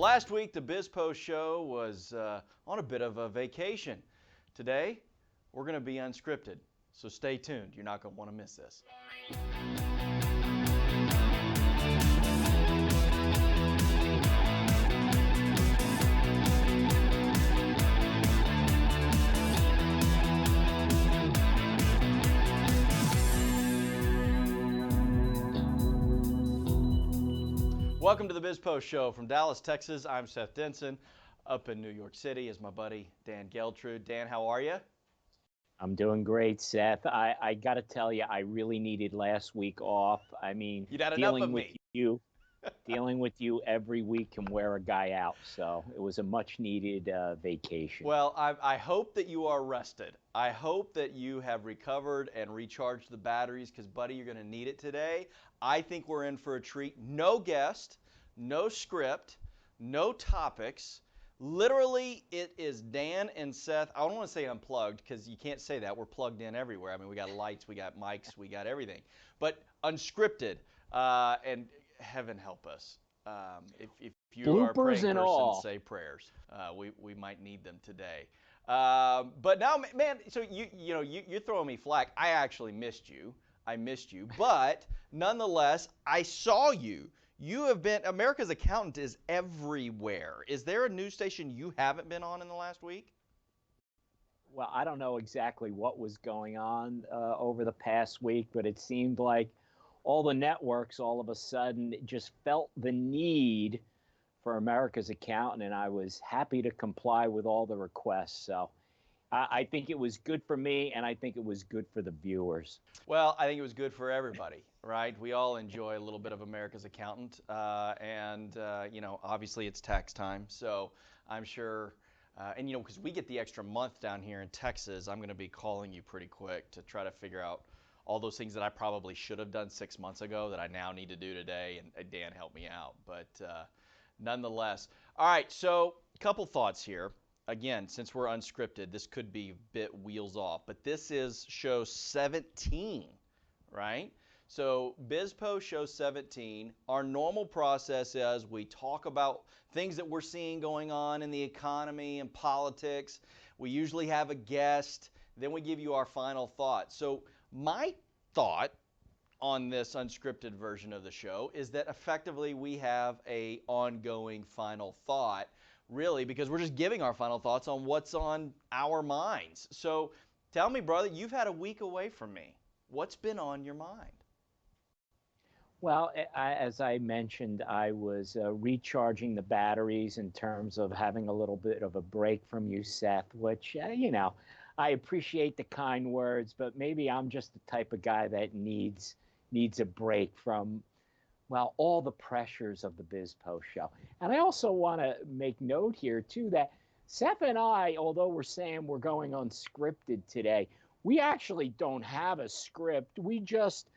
Well, last week the BizPo show was on a bit of a vacation. Today, we're going to be unscripted, so stay tuned. You're not going to want to miss this. Welcome to the BizPo show from Dallas, Texas. I'm Seth Denson. Up in New York City is my buddy Dan Geltrude. Dan, how are you? I'm doing great, Seth. I got to tell you, I really needed last week off. I mean, You'd had enough of me. Dealing with you every week can wear a guy out. So it was a much needed vacation. Well, I hope that you are rested. I hope that you have recovered and recharged the batteries because, buddy, you're going to need it today. I think we're in for a treat. No guest, no script, no topics. Literally, it is Dan and Seth. I don't want to say unplugged because you can't say that. We're plugged in everywhere. I mean, we got lights, we got mics, we got everything. But unscripted, and heaven help us. If you Bloopers are a praying and person, all. say prayers. We might need them today. But now, man, so you're throwing me flack. I actually missed you. I missed you. But nonetheless, I saw you. You have been, America's Accountant is everywhere. Is there a news station you haven't been on in the last week? Well, I don't know exactly what was going on over the past week, but it seemed like all the networks all of a sudden just felt the need for America's Accountant, and I was happy to comply with all the requests. So I think it was good for me, and I think it was good for the viewers. Well, I think it was good for everybody, right? We all enjoy a little bit of America's Accountant, and obviously it's tax time, so I'm sure, and because we get the extra month down here in Texas, I'm going to be calling you pretty quick to try to figure out all those things that I probably should have done 6 months ago that I now need to do today, and Dan helped me out. But nonetheless, all right. So a couple thoughts here. Again, since we're unscripted, this could be a bit wheels off, but this is show 17, right? So BizPo show 17, our normal process is we talk about things that we're seeing going on in the economy and politics. We usually have a guest, then we give you our final thoughts. So my thought on this unscripted version of the show is that effectively we have a ongoing final thought, really, because we're just giving our final thoughts on what's on our minds. So tell me, brother, you've had a week away from me. What's been on your mind? Well, as I mentioned, I was recharging the batteries in terms of having a little bit of a break from you, Seth, which, I appreciate the kind words, but maybe I'm just the type of guy that needs a break from, well, all the pressures of the BizPo show. And I also want to make note here, too, that Seth and I, although we're saying we're going unscripted today, we actually don't have a script. We just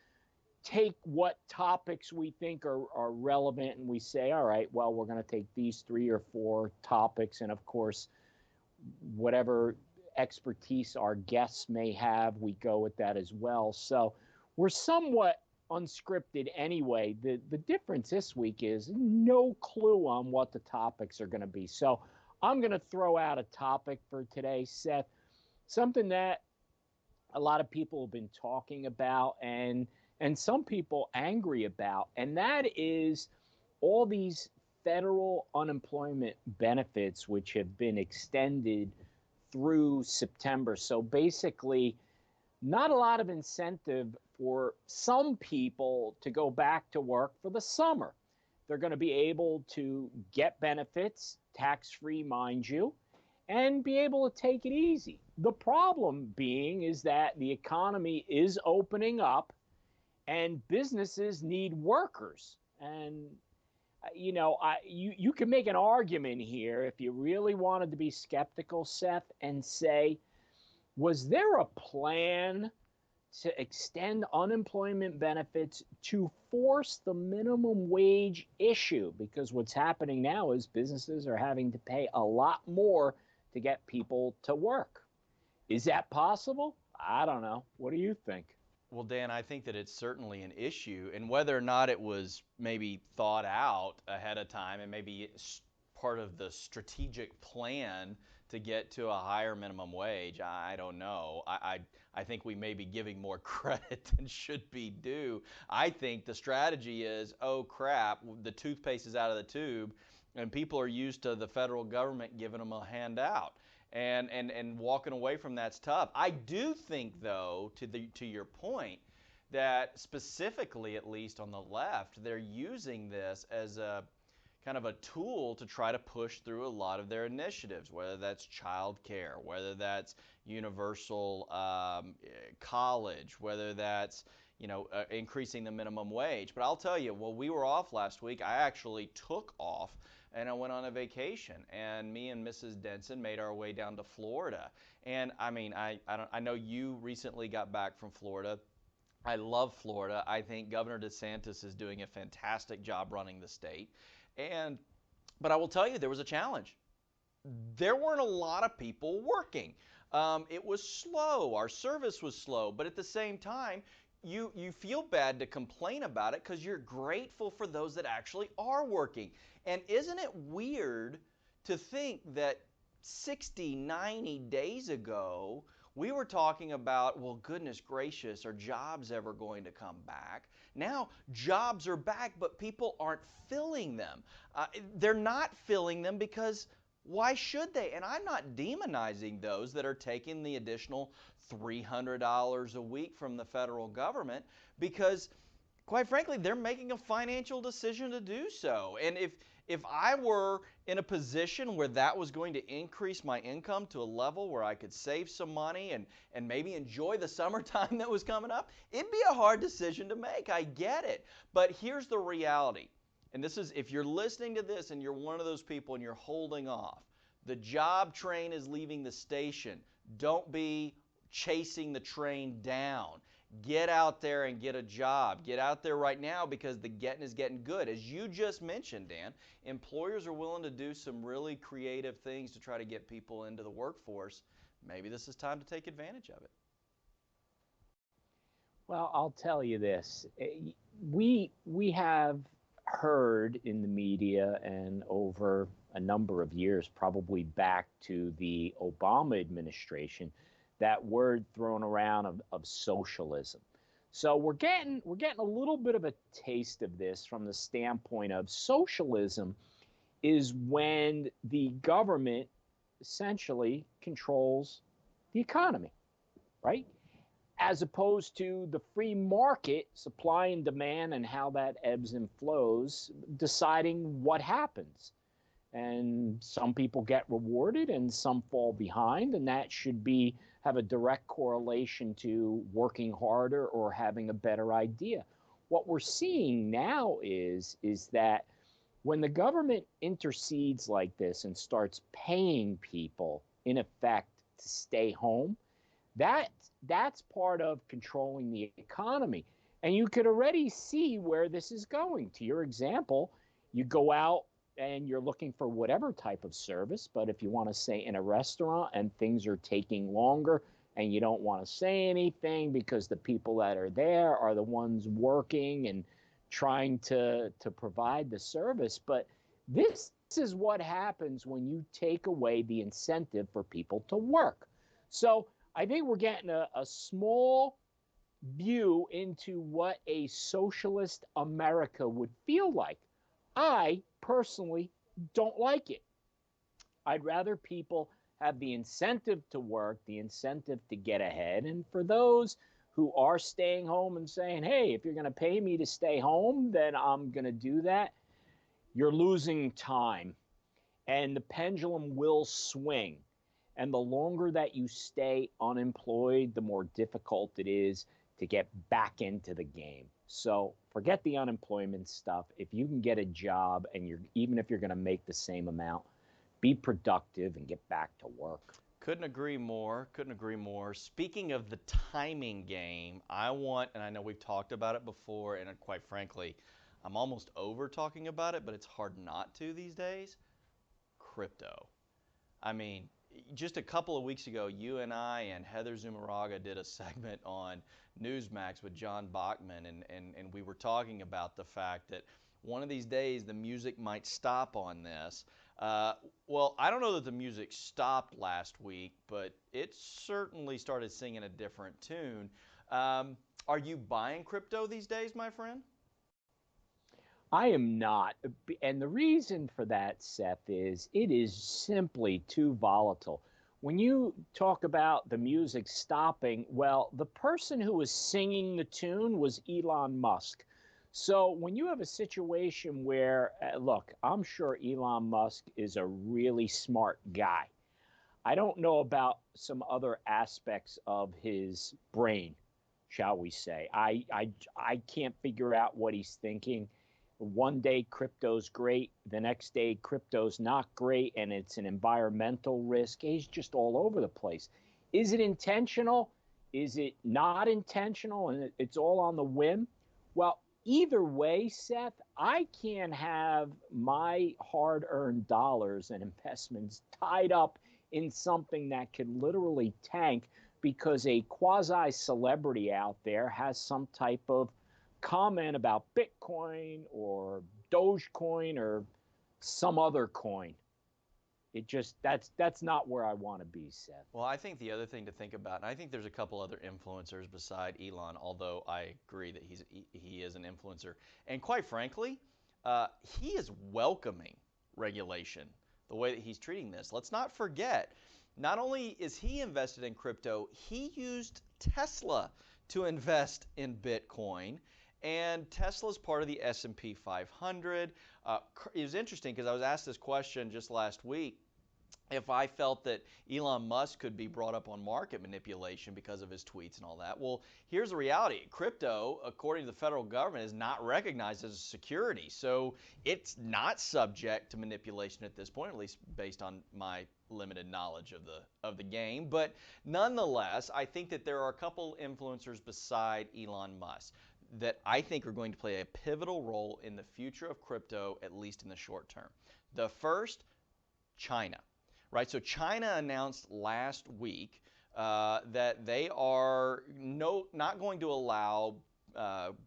take what topics we think are relevant and we say, all right, well, we're going to take these 3 or 4 topics. And of course, whatever expertise our guests may have, we go with that as well. So we're somewhat unscripted anyway. The difference this week is no clue on what the topics are going to be. So I'm going to throw out a topic for today, Seth, something that a lot of people have been talking about and some people angry about, and that is all these federal unemployment benefits which have been extended through September. So basically, not a lot of incentive for some people to go back to work for the summer. They're going to be able to get benefits, tax-free, mind you, and be able to take it easy. The problem being is that the economy is opening up and businesses need workers. And you can make an argument here if you really wanted to be skeptical, Seth, and say, was there a plan to extend unemployment benefits to force the minimum wage issue? Because what's happening now is businesses are having to pay a lot more to get people to work. Is that possible? I don't know. What do you think? Well, Dan, I think that it's certainly an issue, and whether or not it was maybe thought out ahead of time and maybe part of the strategic plan to get to a higher minimum wage. I don't know. I think we may be giving more credit than should be due. I think the strategy is, oh crap, the toothpaste is out of the tube, and people are used to the federal government giving them a handout. And walking away from that's tough. I do think, though, to your point, that specifically, at least on the left, they're using this as a kind of a tool to try to push through a lot of their initiatives, whether that's child care, whether that's universal college, whether that's increasing the minimum wage. But I'll tell you, while we were off last week, I actually took off and I went on a vacation. And me and Mrs. Denson made our way down to Florida. And I mean, I know you recently got back from Florida. I love Florida. I think Governor DeSantis is doing a fantastic job running the state. But I will tell you, there was a challenge. There weren't a lot of people working. It was slow. Our service was slow. But at the same time, you feel bad to complain about it because you're grateful for those that actually are working. And isn't it weird to think that 60, 90 days ago, we were talking about, well, goodness gracious, are jobs ever going to come back? Now, jobs are back, but people aren't filling them. They're not filling them because why should they? And I'm not demonizing those that are taking the additional $300 a week from the federal government because, quite frankly, they're making a financial decision to do so. And if I were in a position where that was going to increase my income to a level where I could save some money and maybe enjoy the summertime that was coming up, it'd be a hard decision to make. I get it. But here's the reality. And this is, if you're listening to this and you're one of those people and you're holding off, the job train is leaving the station. Don't be chasing the train down. Get out there and get a job. Get out there right now because the getting is getting good. As you just mentioned, Dan, employers are willing to do some really creative things to try to get people into the workforce. Maybe this is time to take advantage of it. Well, I'll tell you this. We have heard in the media and over a number of years, probably back to the Obama administration, that word thrown around of socialism. So we're getting a little bit of a taste of this from the standpoint of socialism is when the government essentially controls the economy, right? As opposed to the free market, supply and demand, and how that ebbs and flows, deciding what happens. And some people get rewarded and some fall behind, and that should have a direct correlation to working harder or having a better idea. What we're seeing now is that when the government intercedes like this and starts paying people in effect to stay home, that's part of controlling the economy. And you could already see where this is going. To your example, you go out and you're looking for whatever type of service, but if you want to say in a restaurant and things are taking longer and you don't want to say anything because the people that are there are the ones working and trying to provide the service. But this is what happens when you take away the incentive for people to work. So I think we're getting a small view into what a socialist America would feel like. I personally don't like it. I'd rather people have the incentive to work, the incentive to get ahead. And for those who are staying home and saying, hey, if you're going to pay me to stay home, then I'm going to do that, you're losing time. And the pendulum will swing. And the longer that you stay unemployed, the more difficult it is to get back into the game. So forget the unemployment stuff. If you can get a job and even if you're going to make the same amount, be productive and get back to work. Couldn't agree more. Couldn't agree more. Speaking of the timing game, and I know we've talked about it before, and quite frankly, I'm almost over talking about it, but it's hard not to these days. Crypto. I mean, just a couple of weeks ago, you and I and Heather Zumaraga did a segment on Newsmax with John Bachman, and we were talking about the fact that one of these days the music might stop on this. Uh, well, I don't know that the music stopped last week, but it certainly started singing a different tune. Um, are you buying crypto these days, my friend? I am not. And the reason for that, Seth, is it is simply too volatile. When you talk about the music stopping, well, the person who was singing the tune was Elon Musk. So when you have a situation where, look, I'm sure Elon Musk is a really smart guy. I don't know about some other aspects of his brain, shall we say. I can't figure out what he's thinking. One day crypto's great, the next day crypto's not great, and it's an environmental risk. He's just all over the place. Is it intentional? Is it not intentional? And it's all on the whim? Well, either way, Seth, I can't have my hard earned dollars and investments tied up in something that could literally tank because a quasi celebrity out there has some type of comment about Bitcoin or Dogecoin or some other coin. It just that's not where I want to be, Seth. Well, I think the other thing to think about, and I think there's a couple other influencers beside Elon, although I agree that he is an influencer, and quite frankly, he is welcoming regulation the way that he's treating this. Let's not forget, not only is he invested in crypto, he used Tesla to invest in Bitcoin. And Tesla's part of the S&P 500. It was interesting because I was asked this question just last week if I felt that Elon Musk could be brought up on market manipulation because of his tweets and all that. Well, here's the reality. Crypto, according to the federal government, is not recognized as a security. So it's not subject to manipulation at this point, at least based on my limited knowledge of the game. But nonetheless, I think that there are a couple influencers beside Elon Musk that I think are going to play a pivotal role in the future of crypto, at least in the short term. The first, China. Right, so China announced last week that they are not going to allow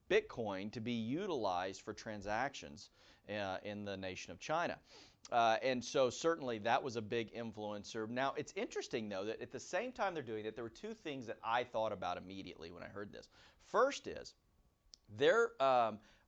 Bitcoin to be utilized for transactions in the nation of China. And so certainly that was a big influencer. Now, it's interesting, though, that at the same time they're doing that, there were two things that I thought about immediately when I heard this. First is they're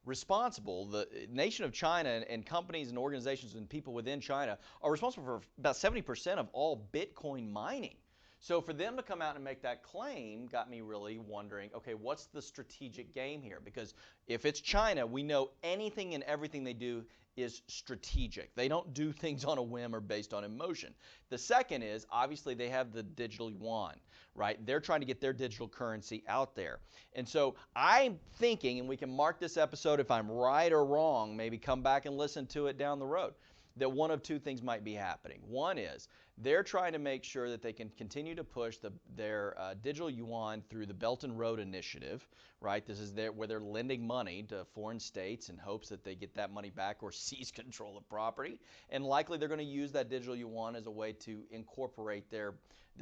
responsible, the nation of China and companies and organizations and people within China are responsible for about 70% of all Bitcoin mining. So for them to come out and make that claim got me really wondering, okay, what's the strategic game here? Because if it's China, we know anything and everything they do is strategic. They don't do things on a whim or based on emotion. The second is, obviously, they have the digital yuan, right? They're trying to get their digital currency out there. And so I'm thinking, and we can mark this episode if I'm right or wrong, maybe come back and listen to it down the road, that one of two things might be happening. One is they're trying to make sure that they can continue to push their digital yuan through the Belt and Road Initiative, right? This is where they're lending money to foreign states in hopes that they get that money back or seize control of property. And likely they're going to use that digital yuan as a way to incorporate their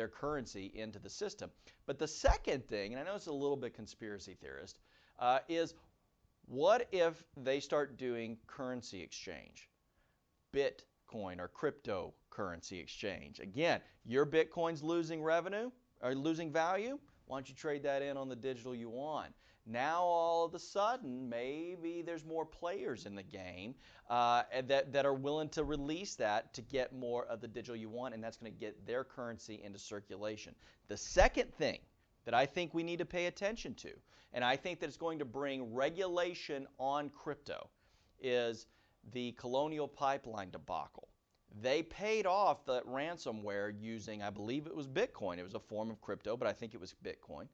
currency into the system. But the second thing, and I know it's a little bit conspiracy theorist, is what if they start doing currency exchange? Bitcoin or cryptocurrency exchange. Again, your Bitcoin's losing revenue or losing value. Why don't you trade that in on the digital yuan? Now all of a sudden, maybe there's more players in the game that are willing to release that to get more of the digital yuan, and that's going to get their currency into circulation. The second thing that I think we need to pay attention to, and I think that it's going to bring regulation on crypto, is the Colonial pipeline debacle. They paid off the ransomware using, I believe it was Bitcoin. It was a form of crypto, but I think it was Bitcoin,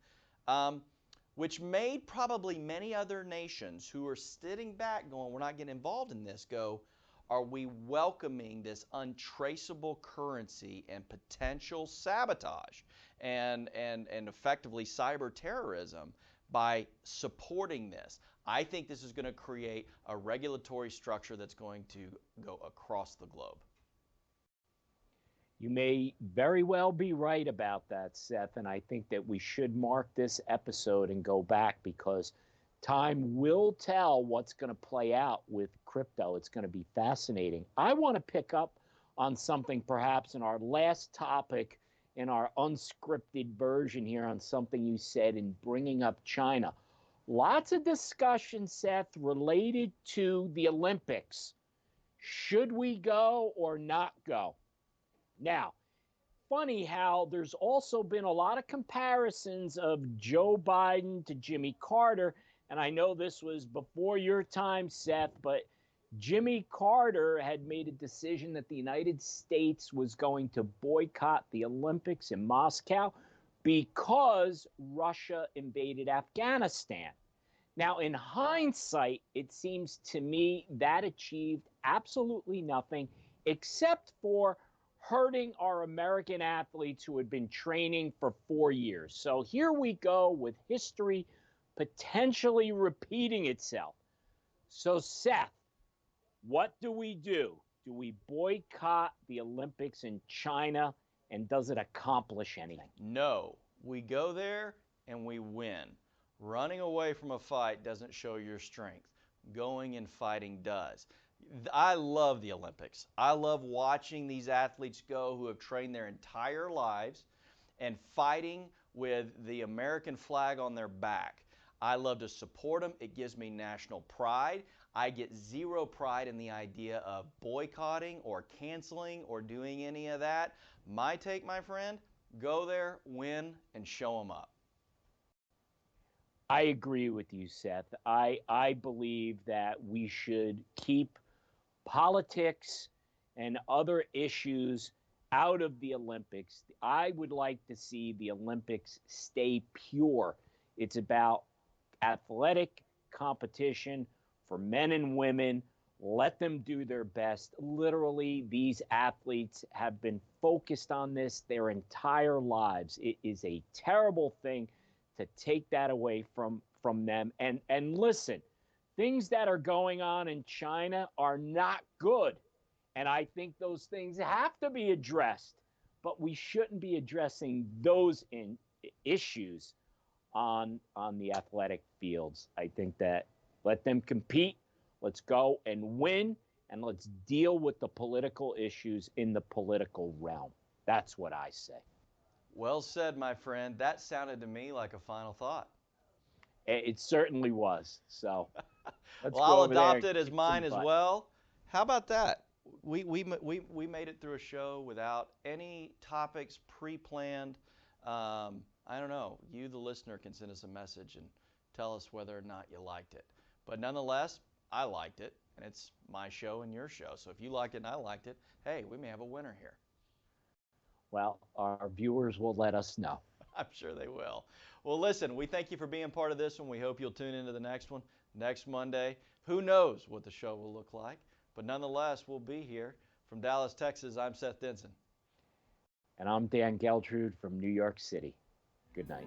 which made probably many other nations who are sitting back going, we're not getting involved in this, go, are we welcoming this untraceable currency and potential sabotage and effectively cyber terrorism by supporting this? I think this is going to create a regulatory structure that's going to go across the globe. You may very well be right about that, Seth, and I think that we should mark this episode and go back because time will tell what's going to play out with crypto. It's going to be fascinating. I want to pick up on something perhaps in our last topic in our unscripted version here on something you said in bringing up China. Lots of discussion, Seth, related to the Olympics. Should we go or not go? Now, funny how there's also been a lot of comparisons of Joe Biden to Jimmy Carter. And I know this was before your time, Seth, but Jimmy Carter had made a decision that the United States was going to boycott the Olympics in Moscow because Russia invaded Afghanistan. Now, in hindsight, it seems to me that achieved absolutely nothing except for hurting our American athletes who had been training for 4 years. So here we go with history potentially repeating itself. So, Seth, what do we do? Do we boycott the Olympics in China, and does it accomplish anything? No, we go there and we win. Running away from a fight doesn't show your strength. Going and fighting does. I love the Olympics. I love watching these athletes go who have trained their entire lives and fighting with the American flag on their back. I love to support them. It gives me national pride. I get zero pride in the idea of boycotting or canceling or doing any of that. My take, my friend, go there, win, and show them up. I agree with you, Seth. I believe that we should keep politics and other issues out of the Olympics. I would like to see the Olympics stay pure. It's about athletic competition for men and women. Let them do their best. Literally, these athletes have been focused on this their entire lives. It is a terrible thing to take that away from them. And listen, things that are going on in China are not good. And I think those things have to be addressed. But we shouldn't be addressing those issues on the athletic fields. I think that let them compete. Let's go and win. And let's deal with the political issues in the political realm. That's what I say. Well said, my friend. That sounded to me like a final thought. It certainly was. So let's well, go I'll over there adopt it as mine as butt. well. How about that? We made it through a show without any topics pre-planned. I don't know. You, the listener, can send us a message and tell us whether or not you liked it. But nonetheless, I liked it, and it's my show and your show. So if you liked it and I liked it, hey, we may have a winner here. Well, our viewers will let us know. I'm sure they will. Well, listen, we thank you for being part of this one. We hope you'll tune into the next one next Monday. Who knows what the show will look like? But nonetheless, we'll be here. From Dallas, Texas, I'm Seth Denson. And I'm Dan Geltrude from New York City. Good night.